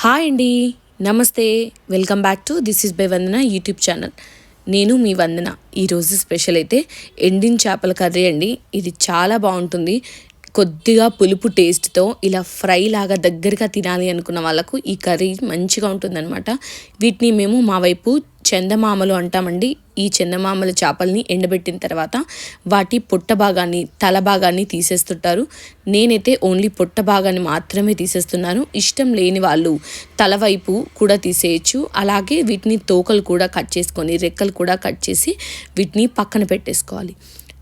Hi అండి, నమస్తే. Welcome back to this is by Vandana YouTube channel. నేను మీ వందన. ఈరోజు స్పెషల్ అయితే ఎండిన చేపల కర్రీ అండి. ఇది చాలా బాగుంటుంది. కొద్దిగా పులుపు టేస్ట్తో ఇలా ఫ్రై లాగా దగ్గరగా తినాలి అనుకున్న వాళ్ళకు ఈ కర్రీ మంచిగా ఉంటుందన్నమాట. వీటిని మేము మా వైపు చందమామలు అంటామండి. ఈ చందమామల చేపల్ని ఎండబెట్టిన తర్వాత వాటి పొట్ట భాగాన్ని, తల భాగాన్ని తీసేస్తుంటారు. నేనైతే ఓన్లీ పొట్ట భాగాన్ని మాత్రమే తీసేస్తున్నాను. ఇష్టం లేని వాళ్ళు తల వైపు కూడా తీసేయచ్చు. అలాగే వీటిని తోకలు కూడా కట్ చేసుకొని, రెక్కలు కూడా కట్ చేసి వీటిని పక్కన పెట్టేసుకోవాలి.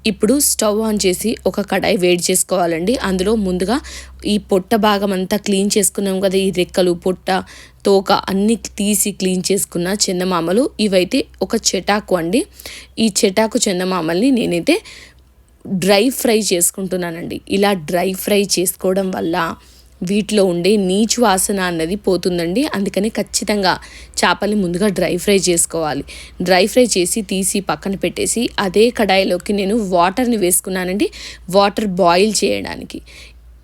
ఇప్పుడు స్టవ్ ఆన్ చేసి ఒక కడాయి వేడి చేసుకోవాలండి. అందులో ముందుగా ఈ పొట్ట భాగం అంతా క్లీన్ చేసుకున్నాం కదా, ఈ రెక్కలు, పొట్ట, తోక అన్నీ తీసి క్లీన్ చేసుకున్న చందమామలు ఇవైతే ఒక చెటాకు అండి. ఈ చెటాకు చందమామల్ని నేనైతే డ్రై ఫ్రై చేసుకుంటున్నానండి. ఇలా డ్రై ఫ్రై చేసుకోవడం వల్ల వీటిలో ఉండే నీచు వాసన అన్నది పోతుందండి. అందుకని ఖచ్చితంగా చేపల్ని ముందుగా డ్రై ఫ్రై చేసుకోవాలి. డ్రై ఫ్రై చేసి తీసి పక్కన పెట్టేసి అదే కడాయిలోకి నేను వాటర్ని వేసుకున్నానండి, వాటర్ బాయిల్ చేయడానికి.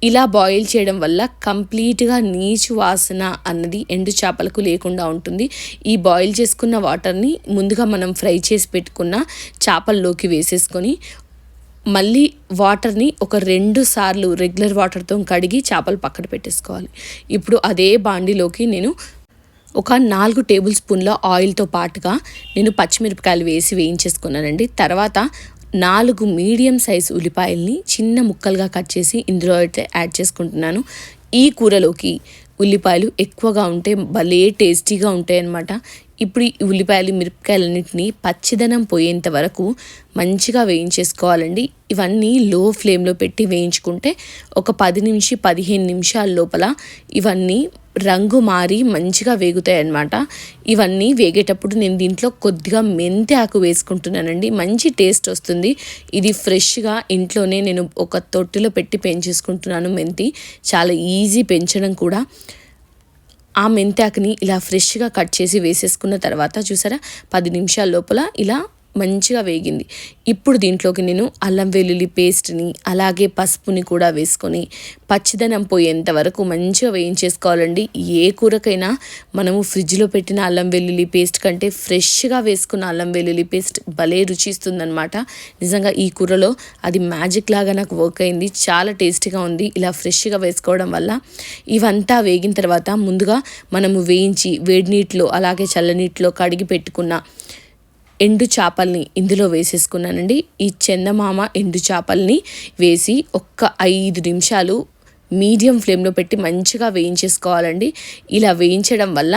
ఇలా బాయిల్ చేయడం వల్ల కంప్లీట్గా నీచు వాసన అన్నది ఎండు చేపలకు లేకుండా ఉంటుంది. ఈ బాయిల్ చేసుకున్న వాటర్ని ముందుగా మనం ఫ్రై చేసి పెట్టుకున్న చేపల్లోకి వేసేసుకొని మళ్ళీ వాటర్ని ఒక 2 సార్లు రెగ్యులర్ వాటర్తో కడిగి చేపలు పక్కన పెట్టేసుకోవాలి. ఇప్పుడు అదే బాండిలోకి నేను ఒక 4 టేబుల్ స్పూన్ల ఆయిల్తో పాటుగా నేను పచ్చిమిరపకాయలు వేసి వేయించేసుకున్నానండి. తర్వాత 4 మీడియం సైజ్ ఉల్లిపాయల్ని చిన్న ముక్కలుగా కట్ చేసి ఇందులో అయితే యాడ్ చేసుకుంటున్నాను. ఈ కూరలోకి ఉల్లిపాయలు ఎక్కువగా ఉంటే భలే టేస్టీగా ఉంటాయి అన్నమాట. ఇప్పుడు ఈ ఉల్లిపాయలు, మిరపకాయలన్నింటినీ పచ్చిదనం పోయేంత వరకు మంచిగా వేయించేసుకోవాలండి. ఇవన్నీ లో ఫ్లేమ్లో పెట్టి వేయించుకుంటే ఒక 10-15 నిమిషాల లోపల ఇవన్నీ రంగు మారి మంచిగా వేగుతాయి అన్నమాట. ఇవన్నీ వేగేటప్పుడు నేను దీంట్లో కొద్దిగా మెంతి ఆకు వేసుకుంటున్నానండి. మంచి టేస్ట్ వస్తుంది. ఇది ఫ్రెష్గా ఇంట్లోనే నేను ఒక తొట్టిలో పెట్టి పెంచేసుకుంటున్నాను. మెంతి చాలా ఈజీ పెంచడం కూడా. ఆ మెంతాకుని ఇలా ఫ్రెష్గా కట్ చేసి వేసేసుకున్న తర్వాత చూసారా 10 నిమిషాల లోపల ఇలా మంచిగా వేగింది. ఇప్పుడు దీంట్లోకి నేను అల్లం వెల్లుల్లి పేస్ట్ని అలాగే పసుపుని కూడా వేసుకొని పచ్చిదనం పోయేంత వరకు మంచిగా వేయించేసుకోవాలండి. ఏ కూరకైనా మనము ఫ్రిడ్జ్లో పెట్టిన అల్లం వెల్లుల్లి పేస్ట్ కంటే ఫ్రెష్గా వేసుకున్న అల్లం వెల్లుల్లి పేస్ట్ భలే రుచి ఇస్తుందన్నమాట. నిజంగా ఈ కూరలో అది మ్యాజిక్ లాగా నాకు వర్క్ అయింది. చాలా టేస్టీగా ఉంది ఇలా ఫ్రెష్గా వేసుకోవడం వల్ల. ఇవంతా వేగిన తర్వాత ముందుగా మనము వేయించి వేడి నీటిలో అలాగే చల్లనీటిలో కడిగి పెట్టుకున్న ఎండు చేపల్ని ఇందులో వేసేసుకున్నానండి. ఈ చందమామ ఎండు చేపల్ని వేసి ఒక్క 5 నిమిషాలు మీడియం ఫ్లేమ్లో పెట్టి మంచిగా వేయించేసుకోవాలండి. ఇలా వేయించడం వల్ల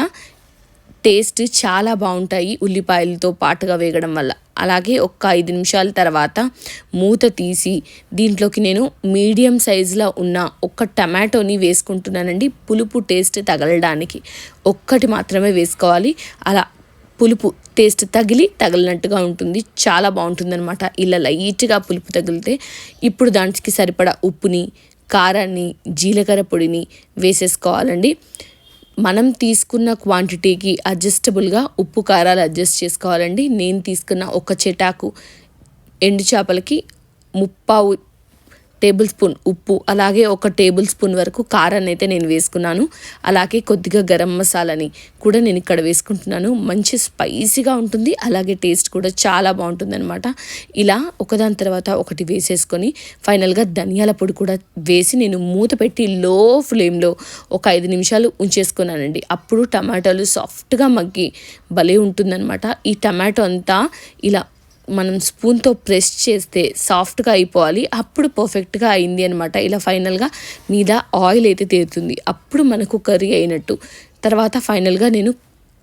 టేస్ట్ చాలా బాగుంటాయి ఉల్లిపాయలతో పాటుగా వేగడం వల్ల. అలాగే ఒక్క 5 నిమిషాల తర్వాత మూత తీసి దీంట్లోకి నేను మీడియం సైజులో ఉన్న ఒక టమాటోని వేసుకుంటున్నానండి. పులుపు టేస్ట్ తగలడానికి ఒక్కటి మాత్రమే వేసుకోవాలి. అలా పులుపు టేస్ట్ తగిలినట్టుగా ఉంటుంది. చాలా బాగుంటుందన్నమాట ఇలా లైట్గా పులుపు తగిలితే. ఇప్పుడు దానికి సరిపడా ఉప్పుని, కారాన్ని, జీలకర్ర పొడిని వేసేసుకోవాలండి. మనం తీసుకున్న క్వాంటిటీకి అడ్జస్టబుల్గా ఉప్పు కారాలు అడ్జస్ట్ చేసుకోవాలండి. నేను తీసుకున్న ఒక చెటాకు ఎండు చేపలకి 3/4 టేబుల్ స్పూన్ ఉప్పు అలాగే 1 టేబుల్ స్పూన్ వరకు కారాన్ని అయితే నేను వేసుకున్నాను. అలాగే కొద్దిగా గరం మసాలాని కూడా నేను ఇక్కడ వేసుకుంటున్నాను. మంచి స్పైసీగా ఉంటుంది, అలాగే టేస్ట్ కూడా చాలా బాగుంటుందన్నమాట. ఇలా ఒకదాని తర్వాత ఒకటి వేసేసుకొని ఫైనల్గా ధనియాల పొడి కూడా వేసి నేను మూత పెట్టి లో ఫ్లేమ్లో ఒక 5 నిమిషాలు ఉంచేసుకున్నానండి. అప్పుడు టమాటాలు సాఫ్ట్గా మగ్గి భలే ఉంటుందన్నమాట. ఈ టమాటో అంతా ఇలా మనం స్పూన్తో ప్రెస్ చేస్తే సాఫ్ట్గా అయిపోవాలి. అప్పుడు పర్ఫెక్ట్గా అయింది అనమాట. ఇలా ఫైనల్గా మీద ఆయిల్ అయితే తేరుతుంది. అప్పుడు మనకు కర్రీ అయినట్టు. తర్వాత ఫైనల్గా నేను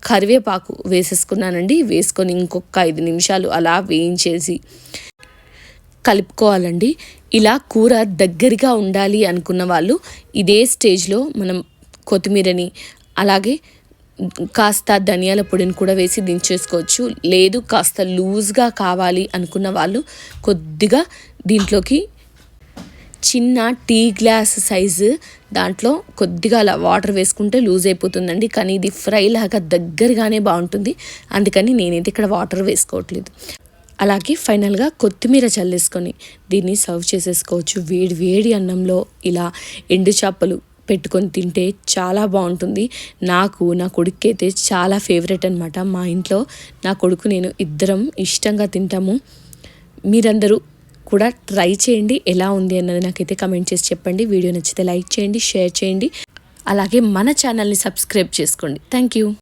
కరివేపాకు వేసేసుకున్నానండి. వేసుకొని ఇంకొక 5 నిమిషాలు అలా వేయించేసి కలుపుకోవాలండి. ఇలా కూర దగ్గరగా ఉండాలి అనుకున్న వాళ్ళు ఇదే స్టేజ్లో మనం కొత్తిమీరని అలాగే కాస్త ధనియాల పొడిని కూడా వేసి దించేసుకోవచ్చు. లేదు కాస్త లూజ్గా కావాలి అనుకున్న వాళ్ళు కొద్దిగా దీంట్లోకి చిన్న టీ గ్లాస్ సైజు దాంట్లో కొద్దిగా అలా వాటర్ వేసుకుంటే లూజ్ అయిపోతుందండి. కానీ ఇది ఫ్రై లాగా దగ్గరగానే బాగుంటుంది. అందుకని నేనైతే ఇక్కడ వాటర్ వేసుకోవట్లేదు. అలాగే ఫైనల్గా కొత్తిమీర చల్లేసుకొని దీన్ని సర్వ్ చేసేసుకోవచ్చు. వేడి వేడి అన్నంలో ఇలా ఎండు చేపలు పెట్టుకొని తింటే చాలా బాగుంటుంది. నాకు నా కొడుక్కి అయితే చాలా ఫేవరెట్ అనమాట. మా ఇంట్లో నా కొడుకు నేను ఇద్దరం ఇష్టంగా తింటాము. మీరందరూ కూడా ట్రై చేయండి, ఎలా ఉంది అన్నది నాకైతే కమెంట్ చేసి చెప్పండి. వీడియో నచ్చితే లైక్ చేయండి, షేర్ చేయండి, అలాగే మన ఛానల్ని సబ్స్క్రైబ్ చేసుకోండి. Thank you.